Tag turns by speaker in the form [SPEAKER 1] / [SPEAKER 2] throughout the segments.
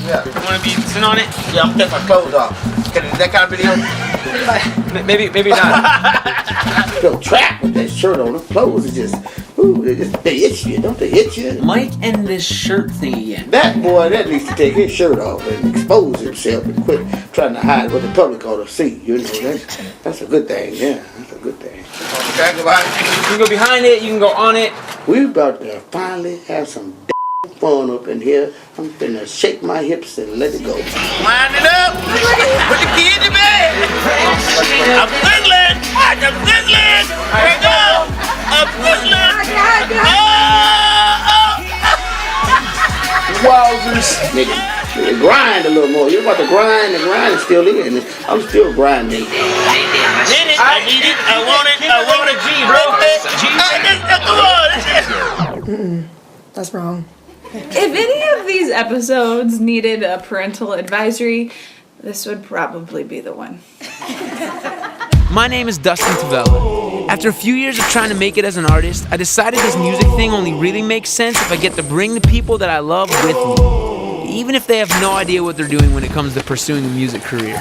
[SPEAKER 1] Yeah.
[SPEAKER 2] You want to be sitting on it?
[SPEAKER 1] Yeah, I'm taking my clothes off. Can is that kind of video?
[SPEAKER 2] Maybe not.
[SPEAKER 1] Feel trapped with that shirt on. The clothes are just, ooh, they itch you, don't they itch you?
[SPEAKER 2] Mike and this shirt thing again.
[SPEAKER 1] That boy, that needs to take his shirt off and expose himself and quit trying to hide what the public ought to see. You know, that's a good thing. Yeah, that's a good thing. Okay,
[SPEAKER 2] You can go behind it. You can go on it.
[SPEAKER 1] We about to finally have some fun up in here. I'm finna shake my hips and let it go. Wind it up. Put the key in the bed. I'm fiddling. I'm fiddling. Here we go. I'm fiddling. Wowzers. Nigga, grind a little more. You're about to grind. The grind is still in. I'm still grinding. I need it. I want it. I want it.
[SPEAKER 3] Come on. That's wrong.
[SPEAKER 4] If any of these episodes needed a parental advisory, this would probably be the one.
[SPEAKER 2] My name is Dustin Tavella. After a few years of trying to make it as an artist, I decided this music thing only really makes sense if I get to bring the people that I love with me, even if they have no idea what they're doing when it comes to pursuing a music career.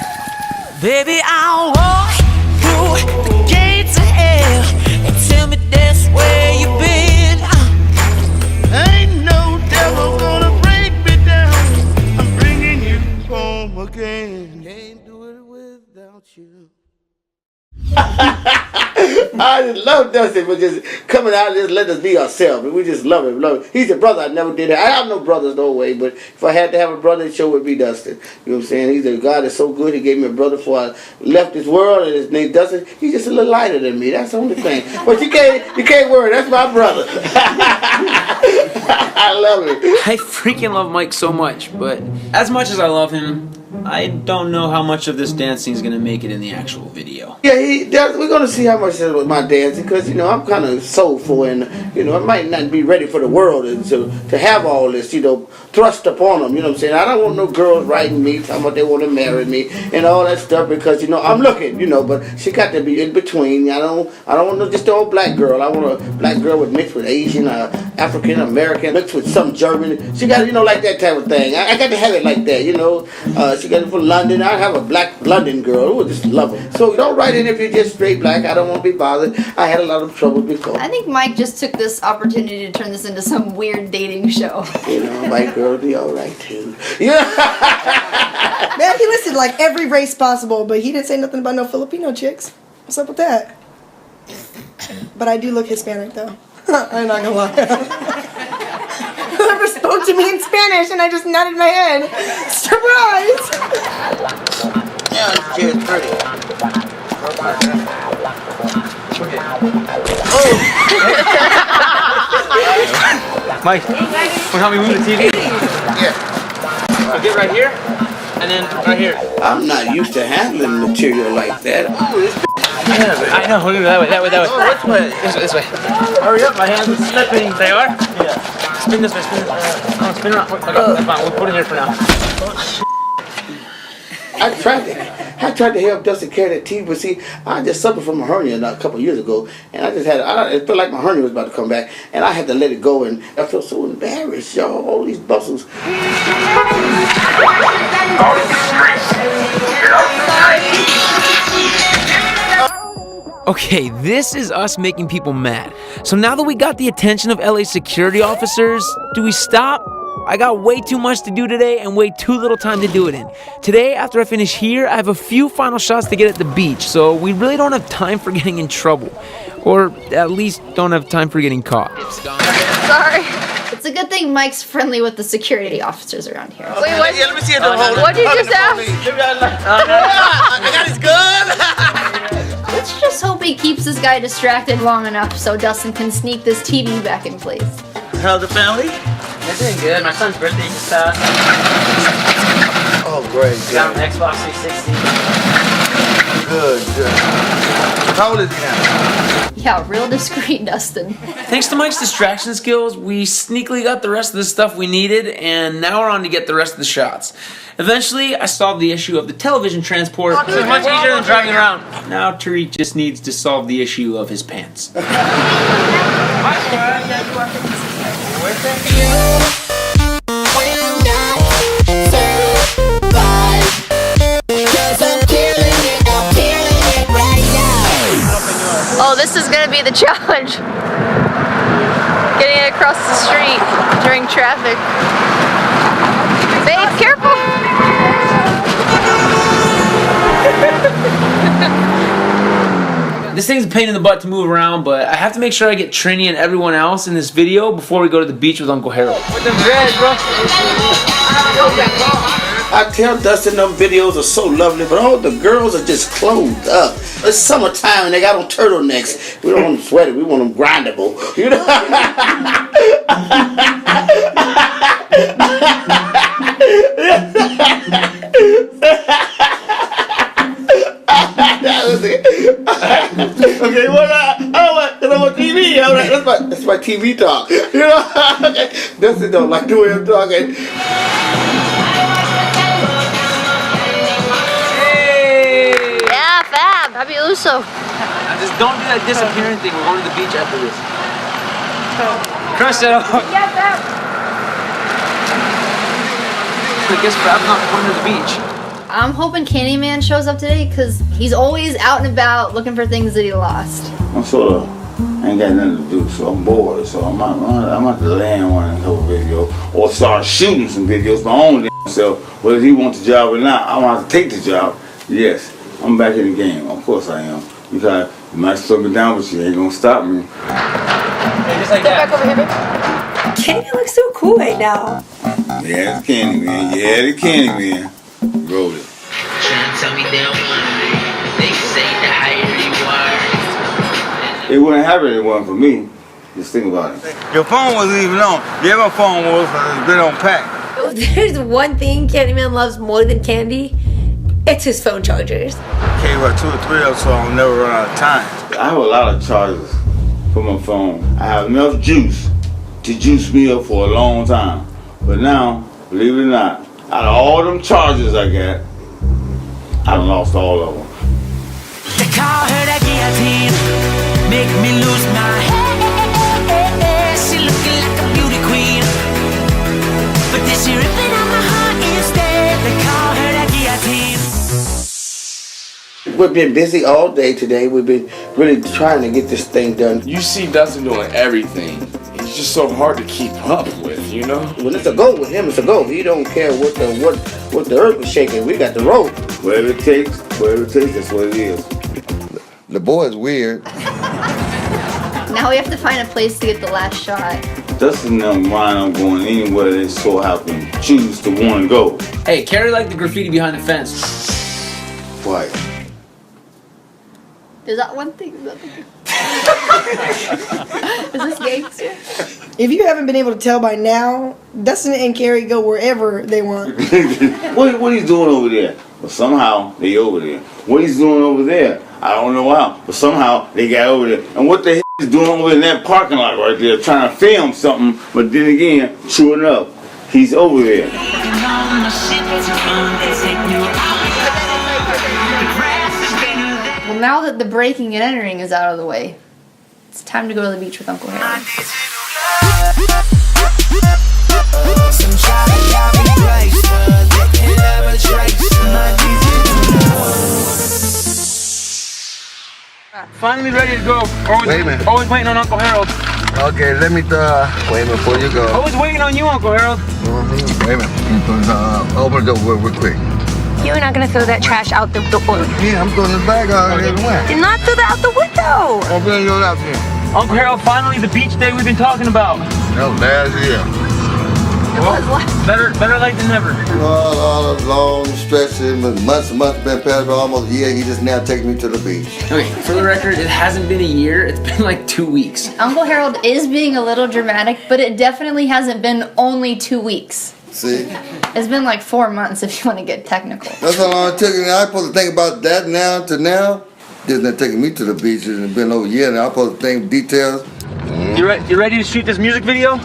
[SPEAKER 5] Baby, I'll walk through the gates of hell and tell me that's where you've been.
[SPEAKER 1] Ain't no devil gonna break me down. I'm bringing you home again. Can't do it without you. I just love Dustin for just coming out and just letting us be ourselves. We just love him, love him. He's a brother I never did. I have no brothers, no way, but if I had to have a brother, it sure would be Dustin. You know what I'm saying? He's a guy that's so good. He gave me a brother before I left this world, and his name Dustin. He's just a little lighter than me. That's the only thing. But you can't worry. That's my brother. I love him.
[SPEAKER 2] I freaking love Mike so much, but as much as I love him, I don't know how much of this dancing is going to make it in the actual video.
[SPEAKER 1] Yeah, we're going to see how much it is with my dancing, because, you know, I'm kind of soulful, and, you know, I might not be ready for the world to have all this, you know, thrust upon them, you know what I'm saying? I don't want no girls writing me, talking about they want to marry me, and all that stuff, because, you know, I'm looking, you know, but she got to be in between. I don't want no just an old black girl. I want a black girl with mixed with Asian, African American, mixed with some German. She got, you know, like that type of thing. I got to have it like that, you know. She got it from London. I have a black London girl who would just love her. So don't write in if you're just straight black. I don't want to be bothered. I had a lot of trouble before.
[SPEAKER 6] I think Mike just took this opportunity to turn this into some weird dating show.
[SPEAKER 1] You know, white girl be all right too. Yeah.
[SPEAKER 3] Man, he listed like every race possible, but he didn't say nothing about no Filipino chicks. What's up with that? But I do look Hispanic though. I'm not gonna lie. Whoever spoke to me in Spanish and I just nodded my head. Surprise!
[SPEAKER 1] Yeah, it's just pretty.
[SPEAKER 2] Mike, want to help me move the TV?
[SPEAKER 1] Yeah.
[SPEAKER 2] So get right here, and then right here.
[SPEAKER 1] I'm not used to handling material like that. Oh, this
[SPEAKER 2] I know, we're gonna go that way.
[SPEAKER 1] Oh, which way?
[SPEAKER 2] This way. Hurry up, my hands are slipping. They are? Yeah. Spin this way, spin around. Okay, fine, we'll put it here for now.
[SPEAKER 1] I tried to help Dustin carry that TV, but see, I just suffered from a hernia a couple of years ago, and I felt like my hernia was about to come back, and I had to let it go, and I felt so embarrassed, y'all, all these muscles.
[SPEAKER 2] Okay, this is us making people mad. So now that we got the attention of LA security officers, do we stop? I got way too much to do today and way too little time to do it in. Today, after I finish here, I have a few final shots to get at the beach, so we really don't have time for getting in trouble. Or at least don't have time for getting caught.
[SPEAKER 6] Sorry. It's a good thing Mike's friendly with the security officers around here.
[SPEAKER 1] Wait, what? Yeah, let me see it.
[SPEAKER 6] What did you just ask?
[SPEAKER 1] I got his gun.
[SPEAKER 6] Let's just hope he keeps this guy distracted long enough so Dustin can sneak this TV back in place.
[SPEAKER 1] How's the family?
[SPEAKER 2] They're doing good. My son's birthday just passed.
[SPEAKER 1] Oh, great.
[SPEAKER 2] Got an Xbox 360.
[SPEAKER 1] Good. How old is he now?
[SPEAKER 6] Yeah, real discreet, Dustin.
[SPEAKER 2] Thanks to Mike's distraction skills, we sneakily got the rest of the stuff we needed, and now we're on to get the rest of the shots. Eventually, I solved the issue of the television transport. It's much easier than driving around. Now Tariq just needs to solve the issue of his pants.
[SPEAKER 5] You will not serve
[SPEAKER 6] the challenge. Getting it across the street during traffic. Babe, careful!
[SPEAKER 2] This thing's a pain in the butt to move around, but I have to make sure I get Trini and everyone else in this video before we go to the beach with Uncle Harold. With them dreads, bro.
[SPEAKER 1] I tell Dustin them videos are so lovely, but all the girls are just clothed up. It's summertime and they got on turtlenecks. We don't want them sweaty, we want them grindable. You know? Okay, well, I'm on TV. That's my TV talk. You know? Dustin don't like the way I'm talking.
[SPEAKER 6] Happy Uso.
[SPEAKER 2] Just don't do that disappearing thing. We're going to the beach after this. Crush that out.
[SPEAKER 6] Yeah, Fab.
[SPEAKER 2] I guess Fab's not going to the beach.
[SPEAKER 6] I'm hoping Candyman shows up today because he's always out and about looking for things that he lost.
[SPEAKER 7] I'm sort of, I ain't got nothing to do, so I'm bored. So I'm out to land one and a couple videos or start shooting some videos my own self. Whether he wants the job or not, I'm gonna have to take the job. Yes. I'm back in the game. Of course I am. Because you might slow me down, but you ain't gonna stop me.
[SPEAKER 2] Hey, just like that.
[SPEAKER 3] Back over here, babe. Candy looks so cool right now.
[SPEAKER 7] Yeah, the Candyman. Yeah, the Candyman. Roll it.
[SPEAKER 8] Trying to tell me they don't want me. They say the higher you are.
[SPEAKER 7] It wouldn't happen if it wasn't for me. Just think about it. Your phone wasn't even on. Yeah, my phone was, but it's been on pack.
[SPEAKER 9] If there's one thing Candyman loves more than candy, it's his phone chargers.
[SPEAKER 7] Came about 2 or 3 of them, so I'll never run out of time. I have a lot of chargers for my phone. I have enough juice to juice me up for a long time. But now, believe it or not, out of all them chargers I got, I lost all of them.
[SPEAKER 5] They call her the guillotine, make me lose my head. She looking like a beauty queen, but then she ripping out my heart instead. They call her the guillotine.
[SPEAKER 1] We've been busy all day today. We've been really trying to get this thing done.
[SPEAKER 10] You see Dustin doing everything. He's just so hard to keep up with, you know?
[SPEAKER 1] When it's a go with him, it's a go. He don't care what the earth is shaking. We got the rope.
[SPEAKER 7] Whatever it takes, that's what it is.
[SPEAKER 11] The boy is weird.
[SPEAKER 6] Now we have to find a place to get the last shot.
[SPEAKER 7] Dustin don't mind I'm going anywhere they so happen choose to want to go.
[SPEAKER 2] Hey, Kari liked the graffiti behind the fence.
[SPEAKER 11] Why?
[SPEAKER 6] Is that one thing? Is this gangster?
[SPEAKER 3] If you haven't been able to tell by now, Dustin and Kari go wherever they want.
[SPEAKER 7] What he's doing over there? But somehow they over there. What he's doing over there? I don't know how, but somehow they got over there. And what the hell is doing over in that parking lot right there, trying to film something? But then again, true enough, he's over there.
[SPEAKER 6] Well, now that the breaking and entering is out of the way, it's time to go to the beach with Uncle Harold.
[SPEAKER 2] Finally ready to go.
[SPEAKER 11] Wait a minute.
[SPEAKER 2] Always waiting on Uncle Harold.
[SPEAKER 11] Okay, let me, wait a minute before you go.
[SPEAKER 2] Always waiting on you, Uncle Harold.
[SPEAKER 11] Wait a minute. Open the door real quick.
[SPEAKER 9] You're not gonna throw that trash out the door.
[SPEAKER 11] Yeah, I'm throwing the bag out everywhere.
[SPEAKER 9] You're not throw that out the window.
[SPEAKER 11] Open your out there.
[SPEAKER 2] Uncle Harold, finally the beach day we've been talking about.
[SPEAKER 11] That was last year.
[SPEAKER 2] Better late than never.
[SPEAKER 11] All long stretches, months and months been past, but almost a year. He just now takes me to the beach.
[SPEAKER 2] Okay, for the record, it hasn't been a year. It's been like 2 weeks.
[SPEAKER 6] Uncle Harold is being a little dramatic, but it definitely hasn't been only 2 weeks.
[SPEAKER 11] See?
[SPEAKER 6] It's been like 4 months if you want to get technical.
[SPEAKER 11] That's how long it took. And I'm supposed to think about that now to now. Just not taking me to the beach. It's been over a year now. I'm supposed to think details.
[SPEAKER 2] You ready to shoot this music video?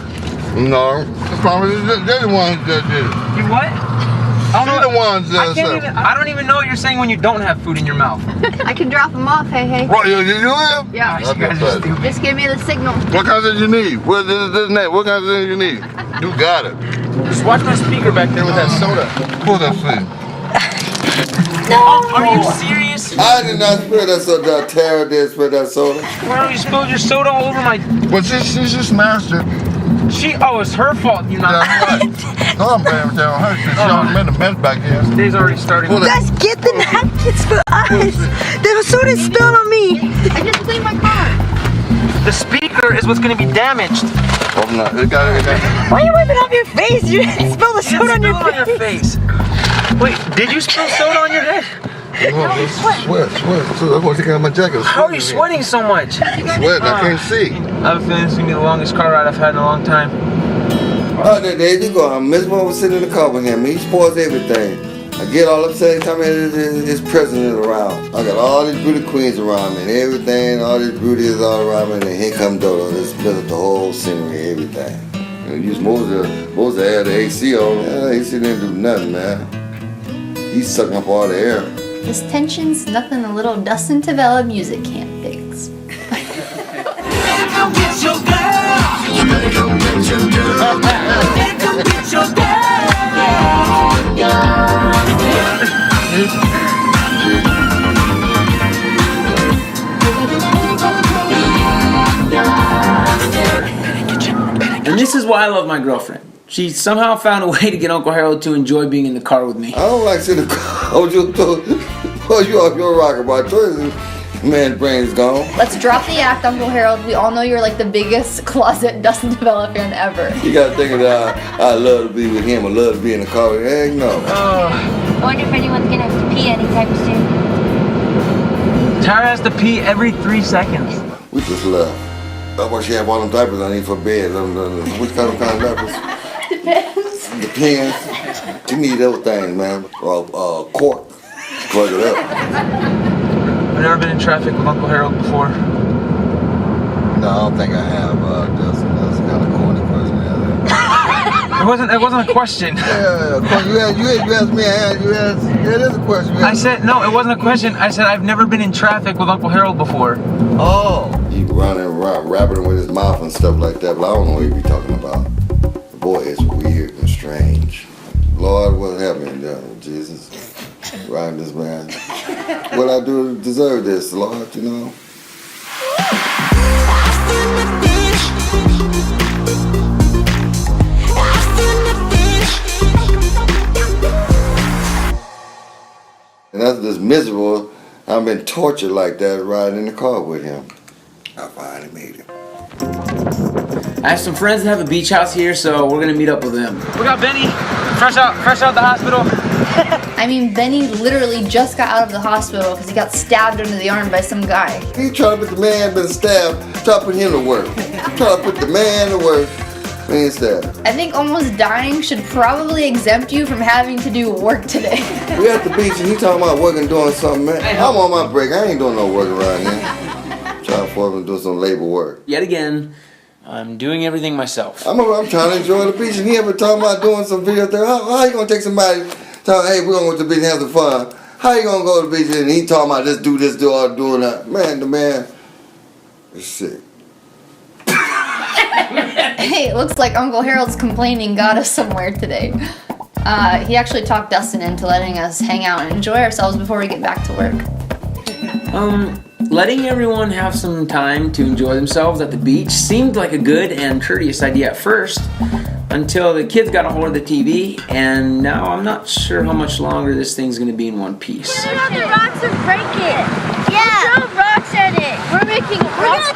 [SPEAKER 11] No. Probably they're the ones that did it.
[SPEAKER 2] You what?
[SPEAKER 11] They're the ones that
[SPEAKER 2] I don't even know what you're saying when you don't have food in your mouth.
[SPEAKER 6] I can drop them off, hey.
[SPEAKER 11] What, you do it?
[SPEAKER 6] Yeah.
[SPEAKER 2] You guys are stupid.
[SPEAKER 6] Just give me the signal.
[SPEAKER 11] What kind of things you need? What kind of things you need? You got it.
[SPEAKER 2] Just watch my speaker back there with that soda.
[SPEAKER 11] Pull that thing.
[SPEAKER 9] No!
[SPEAKER 2] Are you serious?
[SPEAKER 11] I did not spill that soda. Tara did spill that soda.
[SPEAKER 2] Well, you spilled your soda all over my...
[SPEAKER 11] Well, she just smashed it.
[SPEAKER 2] It's her fault, you know.
[SPEAKER 11] No, I'm blaming that on her. She always made a mess back here.
[SPEAKER 2] Day's already starting.
[SPEAKER 3] Guys, get the napkins for us. The soda is spilled on me. I just cleaned my car.
[SPEAKER 2] The speaker is what's gonna be damaged.
[SPEAKER 11] Oh, no. It got it.
[SPEAKER 3] Why are you wiping off your face? You didn't spill the soda on your face.
[SPEAKER 2] Wait, did you spill soda on your head?
[SPEAKER 11] Sweat. So I'm going to take out my jacket.
[SPEAKER 2] How are you sweating so much?
[SPEAKER 11] Sweat, I can't see.
[SPEAKER 2] I have a feeling this is gonna be the longest car ride I've had in a long time.
[SPEAKER 11] Oh, there you go. I'm miserable was sitting in the car with him. He spoils everything. I get all upset every time his president around. I got all these beauty queens around me and everything. All these beauties all around me. And then here come Dodo. Just split up the whole scenery, everything. And you supposed to have the AC on. AC didn't do nothing, man. He's sucking up all the air.
[SPEAKER 6] This tension's nothing a little Dustin Tavella music can't fix.
[SPEAKER 5] Come get your girl. Come get your girl. Come get your girl.
[SPEAKER 2] And this is why I love my girlfriend. She somehow found a way to get Uncle Harold to enjoy being in the car with me.
[SPEAKER 11] I don't like sitting in the car. You off your rocker, boy. Man's brain's gone.
[SPEAKER 6] Let's drop the act, Uncle Harold. We all know you're like the biggest closet Dustin Tavella fan ever.
[SPEAKER 11] You gotta think of that. I love to be with him. I love to be in the car with him. Heck no.
[SPEAKER 9] I wonder if anyone's gonna have to pee anytime soon.
[SPEAKER 2] Tara has to pee every 3 seconds.
[SPEAKER 11] We just love. That's why she have all them diapers I need for bed. Which kind of diapers? Depends. You need those things, man. Cork. Plug it up.
[SPEAKER 2] I've never been in traffic with Uncle Harold before.
[SPEAKER 11] No, I don't think I have. That's kind of corny question.
[SPEAKER 2] It wasn't a question.
[SPEAKER 11] Yeah. You asked me. It is a question.
[SPEAKER 2] I said no. It wasn't a question. I said I've never been in traffic with Uncle Harold before.
[SPEAKER 11] Oh. He running around, rapping with his mouth and stuff like that, but I don't know what he be talking about. The boy is weird and strange. Lord, what happened, Jesus? Riding this man. What I do to deserve this, Lord, you know? And that's just miserable. I've been tortured like that riding in the car with him. I finally made it.
[SPEAKER 2] I have some friends that have a beach house here, so we're gonna meet up with them. We got Benny, fresh out the hospital.
[SPEAKER 6] I mean, Benny literally just got out of the hospital because he got stabbed under the arm by some guy.
[SPEAKER 11] He trying to put the man been stabbed, try to put him to work. Try to put the man to work. Man stabbed.
[SPEAKER 6] I think almost dying should probably exempt you from having to do work today.
[SPEAKER 11] We at the beach and he talking about working, doing something, man. I'm on my break. I ain't doing no work around here. Trying to force him to do some labor work.
[SPEAKER 2] Yet again, I'm doing everything myself.
[SPEAKER 11] I'm trying to enjoy the beach and he ever talking about doing some video there. How you gonna take somebody, tell hey, we're gonna go to the beach and have some fun. How you gonna go to the beach and he talking about this, do all doing that? Man, the man is sick.
[SPEAKER 6] Hey, it looks like Uncle Harold's complaining got us somewhere today. He actually talked Dustin into letting us hang out and enjoy ourselves before we get back to work.
[SPEAKER 2] Letting everyone have some time to enjoy themselves at the beach seemed like a good and courteous idea at first, until the kids got a hold of the TV, and now I'm not sure how much longer this thing's gonna be in one piece.
[SPEAKER 9] We're gonna throw rocks and break it. Yeah. Throw rocks at it. We're gonna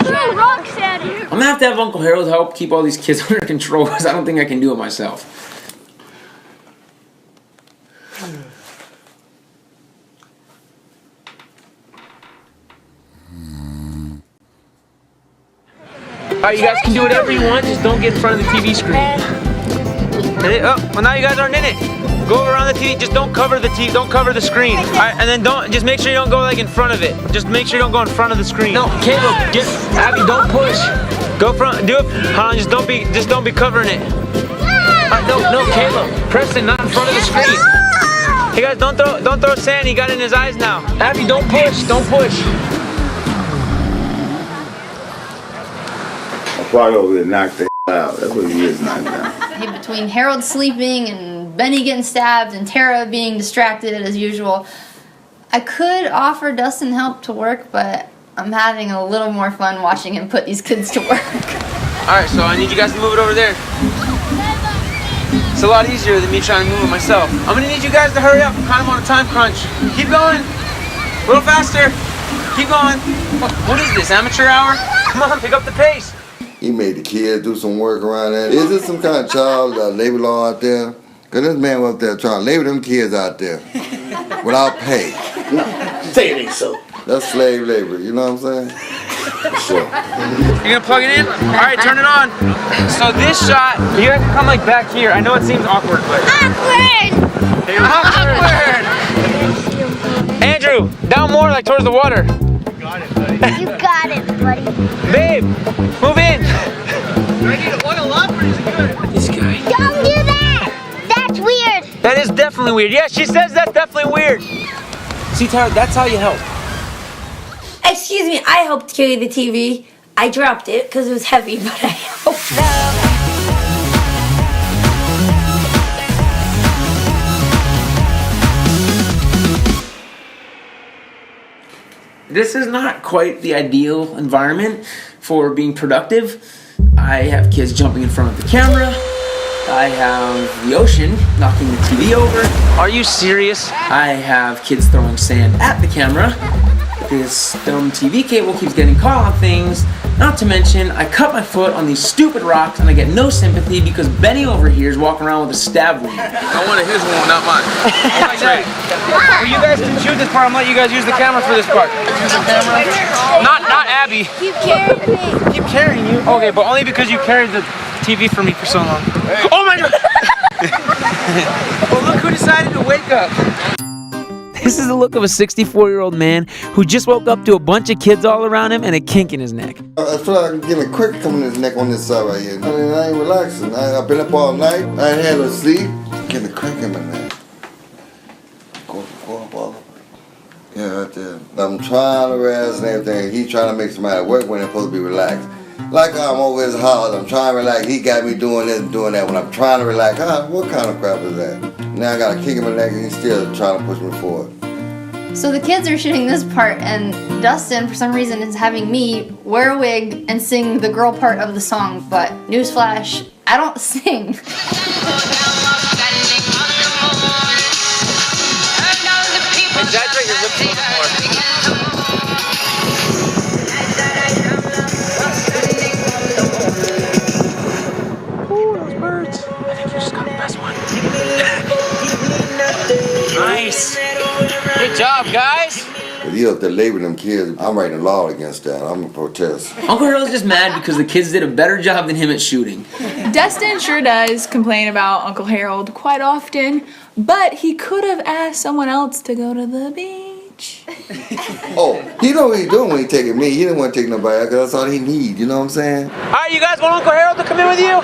[SPEAKER 9] throw rocks at it.
[SPEAKER 2] I'm gonna have Uncle Harold help keep all these kids under control because I don't think I can do it myself. Alright, you guys can do whatever you want, just don't get in front of the TV screen. Well now you guys aren't in it. Go around the TV, just don't cover the TV, don't cover the screen. Alright, and then just make sure you don't go like in front of it. Just make sure you don't go in front of the screen. No, Caleb, Abby, don't push. Go front, do it. Hold on, just don't be covering it. No, Caleb, Preston, not in front of the screen. Hey guys, don't throw sand, he got it in his eyes now. Abby, don't push.
[SPEAKER 7] I'll probably over there knock the out. That's what he is knocked down.
[SPEAKER 6] Hey, between Harold sleeping and Benny getting stabbed and Tara being distracted as usual. I could offer Dustin help to work, but I'm having a little more fun watching him put these kids to work.
[SPEAKER 2] Alright, so I need you guys to move it over there. It's a lot easier than me trying to move it myself. I'm gonna need you guys to hurry up. I'm kind of on a time crunch. Keep going. A little faster. Keep going. What is this, amateur hour? Come on, pick up the pace.
[SPEAKER 11] He made the kids do some work around there. Is this some kind of child labor law out there? Because this man was up there trying to labor them kids out there without pay.
[SPEAKER 1] No, say it ain't so.
[SPEAKER 11] That's slave labor, you know what I'm saying? Sure.
[SPEAKER 2] You gonna plug it in? Alright, turn it on. So this shot, you have to come like back here. I know it seems awkward, but...
[SPEAKER 9] Awkward!
[SPEAKER 2] Awkward! Andrew, down more, like towards the water.
[SPEAKER 9] You got it, buddy.
[SPEAKER 2] Babe, move in.
[SPEAKER 9] Do I need oil up or is it good?
[SPEAKER 2] This guy.
[SPEAKER 9] Don't do that! That's weird.
[SPEAKER 2] That is definitely weird. Yeah, she says that's definitely weird. See, Tara, that's how you help.
[SPEAKER 12] Excuse me, I helped carry the TV. I dropped it because it was heavy, but I helped.
[SPEAKER 2] This is not quite the ideal environment for being productive. I have kids jumping in front of the camera. I have the ocean knocking the TV over. Are you serious? I have kids throwing sand at the camera. This dumb TV cable keeps getting caught on things. Not to mention, I cut my foot on these stupid rocks and I get no sympathy because Benny over here is walking around with a stab wound.
[SPEAKER 10] I wanted his one, not mine.
[SPEAKER 2] Well, you guys can shoot this part. I'm letting you guys use the camera for this part. Use the camera? Not Abby.
[SPEAKER 9] Keep carrying me.
[SPEAKER 2] Keep carrying you? Okay, but only because you carried the TV for me for so long. Hey. Oh my God! Well, look who decided to wake up. This is the look of a 64-year-old man who just woke up to a bunch of kids all around him and a kink in his neck.
[SPEAKER 11] I feel like I'm getting a crick coming in his neck on this side right here. I mean, I ain't relaxing. I've been up all night. I ain't had no sleep. Getting a crick in my neck. Go up all over. Yeah, right there. I'm trying to rest and everything. He's trying to make somebody work when they're supposed to be relaxed. Like I'm over his house. I'm trying to relax. He got me doing this and doing that. When I'm trying to relax, what kind of crap is that? Now I got a kick in my neck and he's still trying to push me forward.
[SPEAKER 6] So the kids are shooting this part, and Dustin, for some reason, is having me wear a wig and sing the girl part of the song. But newsflash, I don't sing.
[SPEAKER 2] Exaggerate your lips a little more. Ooh, those birds. I think you just got the best one. Nice. Good job, guys.
[SPEAKER 11] If you up there labeling them kids, I'm writing a law against that. I'm gonna protest.
[SPEAKER 2] Uncle Harold's just mad because the kids did a better job than him at shooting.
[SPEAKER 4] Dustin sure does complain about Uncle Harold quite often, but he could have asked someone else to go to the beach.
[SPEAKER 11] Oh, he know what he's doing when he taking me. He didn't want to take nobody else because that's all he need. You know what I'm saying?
[SPEAKER 2] All right, you guys want Uncle Harold to come in with you? Yeah!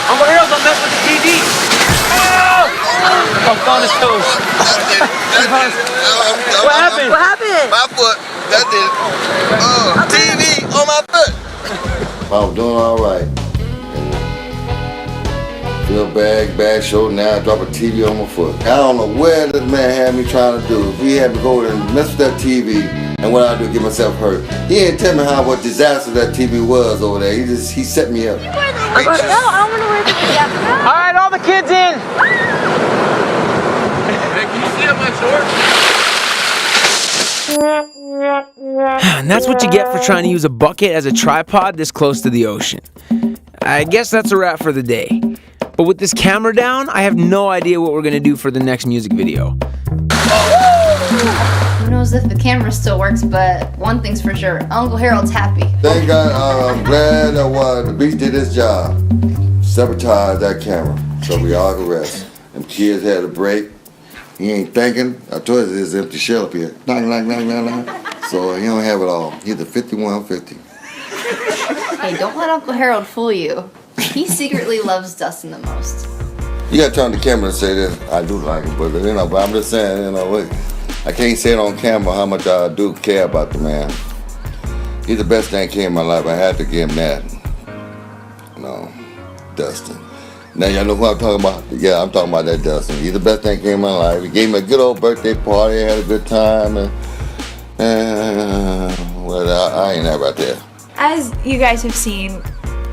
[SPEAKER 2] Uncle Harold, don't mess with the TV. Oh, on his toes. What happened?
[SPEAKER 12] What happened?
[SPEAKER 11] My foot. That's it. TV on my foot. I was doing all right. Feel bad show. Now I drop a TV on my foot. I don't know where this man had me trying to do. If he had me go and mess with that TV, and what I do, get myself hurt. He didn't tell me what disaster that TV was over there. He set me up.
[SPEAKER 9] No, I want to wear the TV.
[SPEAKER 2] All right, all the kids in.
[SPEAKER 10] Can you see up my shorts?
[SPEAKER 2] And that's what you get for trying to use a bucket as a tripod this close to the ocean. I guess that's a wrap for the day. But with this camera down, I have no idea what we're gonna do for the next music video.
[SPEAKER 6] Who knows if the camera still works, but one thing's for sure, Uncle Harold's happy.
[SPEAKER 11] Thank God, I'm glad that the beach did his job. Sabotage that camera so we all could rest. Them kids had a break. He ain't thinking. I told you there's an empty shell up here. So he don't have it all. He's a 5150.
[SPEAKER 6] Hey, don't let Uncle Harold fool you. He secretly loves Dustin the most.
[SPEAKER 11] You gotta turn on the camera and say this. I do like him, but but I'm just saying, I can't say it on camera how much I do care about the man. He's the best thing that came in my life. I had to give him that. Dustin. Now y'all know who I'm talking about? Yeah, I'm talking about that Dustin. He's the best thing that came in my life. He gave me a good old birthday party, had a good time, and well, I ain't that right there.
[SPEAKER 4] As you guys have seen,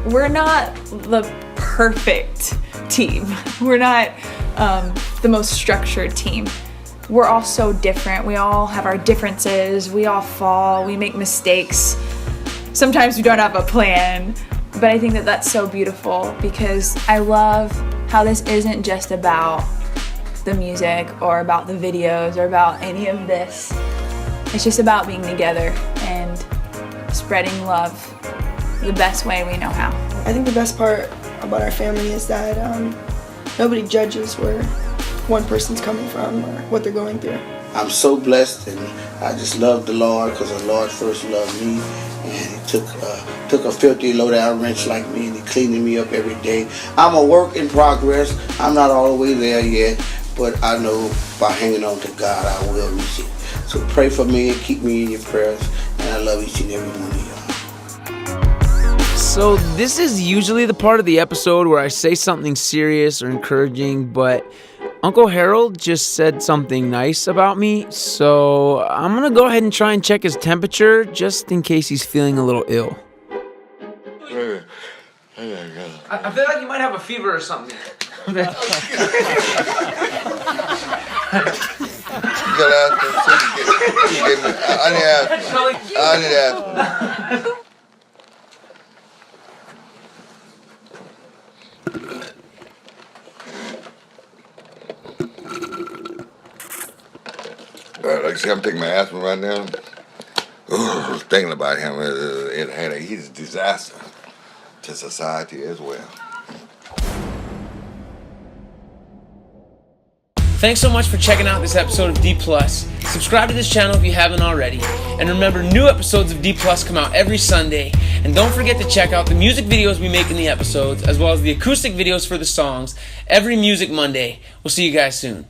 [SPEAKER 4] we're not the perfect team. We're not the most structured team. We're all so different. We all have our differences. We all fall. We make mistakes. Sometimes we don't have a plan. But I think that that's so beautiful because I love how this isn't just about the music or about the videos or about any of this. It's just about being together and spreading love the best way we know how.
[SPEAKER 3] I think the best part about our family is that nobody judges where one person's coming from or what they're going through.
[SPEAKER 1] I'm so blessed, and I just love the Lord because the Lord first loved me, and He took a filthy low-down wrench like me, and He cleaning me up every day. I'm a work in progress. I'm not all the way there yet, but I know by hanging on to God, I will reach it. So pray for me and keep me in your prayers, and I love each and every one of y'all.
[SPEAKER 2] So this is usually the part of the episode where I say something serious or encouraging, but Uncle Harold just said something nice about me, so I'm gonna go ahead and try and check his temperature just in case he's feeling a little ill. I feel like you might have a fever or something.
[SPEAKER 11] You gotta ask him. I need to ask him. Like I said, I'm taking my aspirin right now. Ooh, thinking about him, he's a disaster to society as well.
[SPEAKER 2] Thanks so much for checking out this episode of D+. Subscribe to this channel if you haven't already. And remember, new episodes of D+ come out every Sunday. And don't forget to check out the music videos we make in the episodes, as well as the acoustic videos for the songs, every Music Monday. We'll see you guys soon.